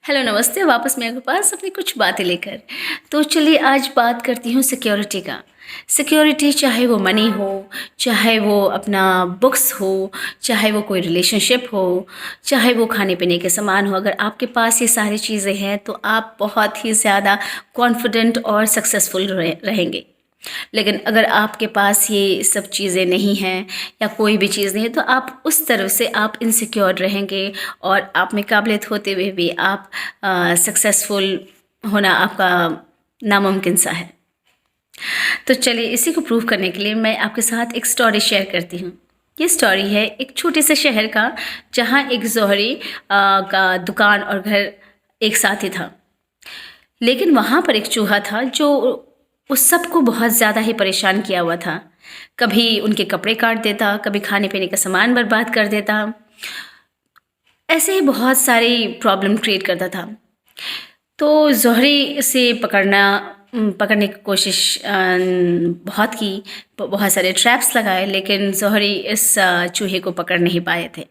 Hello नमस्ते, वापस मैं आपके पास अपनी कुछ बातें लेकर। तो चलिए आज बात करती हूँ सिक्योरिटी का। सिक्योरिटी चाहे वो मनी हो, चाहे वो अपना बुक्स हो, चाहे वो कोई रिलेशनशिप हो, चाहे वो खाने पीने के सामान हो, अगर आपके पास ये सारी चीज़ें हैं तो आप बहुत ही ज़्यादा कॉन्फिडेंट और सक्सेसफुल रहेंगे। लेकिन अगर आपके पास ये सब चीज़ें नहीं हैं या कोई भी चीज़ नहीं है तो आप उस तरफ से आप इनसिक्योर रहेंगे और आप में काबिलियत होते हुए भी आप सक्सेसफुल होना आपका नामुमकिन सा है। तो चलिए इसी को प्रूव करने के लिए मैं आपके साथ एक स्टोरी शेयर करती हूँ। ये स्टोरी है एक छोटे से शहर का, जहाँ एक जौहरी का दुकान और घर एक साथ ही था। लेकिन वहाँ पर एक चूहा था जो उस सबको बहुत ज़्यादा ही परेशान किया हुआ था। कभी उनके कपड़े काट देता, कभी खाने पीने का सामान बर्बाद कर देता, ऐसे ही बहुत सारी प्रॉब्लम क्रिएट करता था। तो जौहरी से पकड़ने की कोशिश बहुत की, बहुत सारे ट्रैप्स लगाए, लेकिन जौहरी इस चूहे को पकड़ नहीं पाए थे।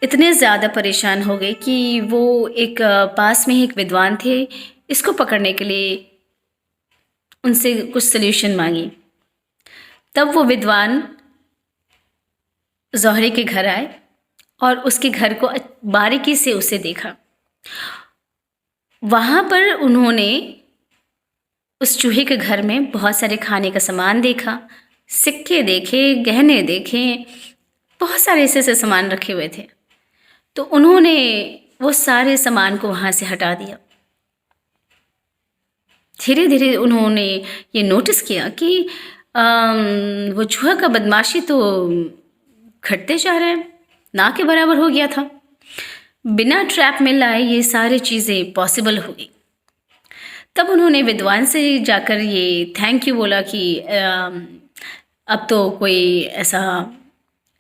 इतने ज़्यादा परेशान हो गए कि वो एक पास में ही एक विद्वान थे, इसको पकड़ने के लिए उनसे कुछ सल्यूशन मांगी। तब वो विद्वान जौहरी के घर आए और उसके घर को बारीकी से उसे देखा। वहाँ पर उन्होंने उस चूहे के घर में बहुत सारे खाने का सामान देखा, सिक्के देखे, गहने देखे, बहुत सारे ऐसे सामान रखे हुए थे। तो उन्होंने वो सारे सामान को वहाँ से हटा दिया। धीरे धीरे उन्होंने ये नोटिस किया कि वो चूहा का बदमाशी तो घटते जा रहा है, ना के बराबर हो गया था। बिना ट्रैप में लाए ये सारी चीज़ें पॉसिबल हो गई। तब उन्होंने विद्वान से जाकर ये थैंक यू बोला कि अब तो कोई ऐसा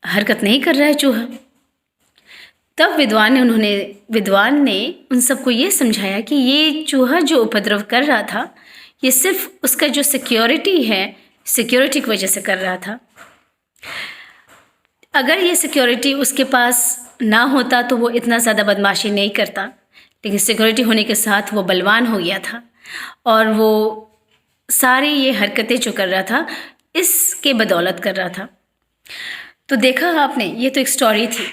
हरकत नहीं कर रहा है चूहा। तब विद्वान ने उन सबको ये समझाया कि ये चूहा जो उपद्रव कर रहा था, ये सिर्फ उसका जो सिक्योरिटी है, सिक्योरिटी की वजह से कर रहा था। अगर ये सिक्योरिटी उसके पास ना होता तो वो इतना ज़्यादा बदमाशी नहीं करता, लेकिन सिक्योरिटी होने के साथ वो बलवान हो गया था और वो सारी ये हरकतें जो कर रहा था इसके बदौलत कर रहा था। तो देखा आपने, ये तो एक स्टोरी थी।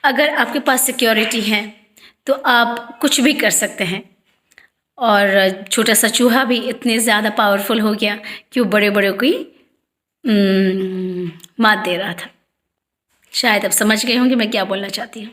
अगर आपके पास सिक्योरिटी है तो आप कुछ भी कर सकते हैं। और छोटा सा चूहा भी इतने ज़्यादा पावरफुल हो गया कि वो बड़े बड़े को मात दे रहा था। शायद अब समझ गए होंगे मैं क्या बोलना चाहती हूँ।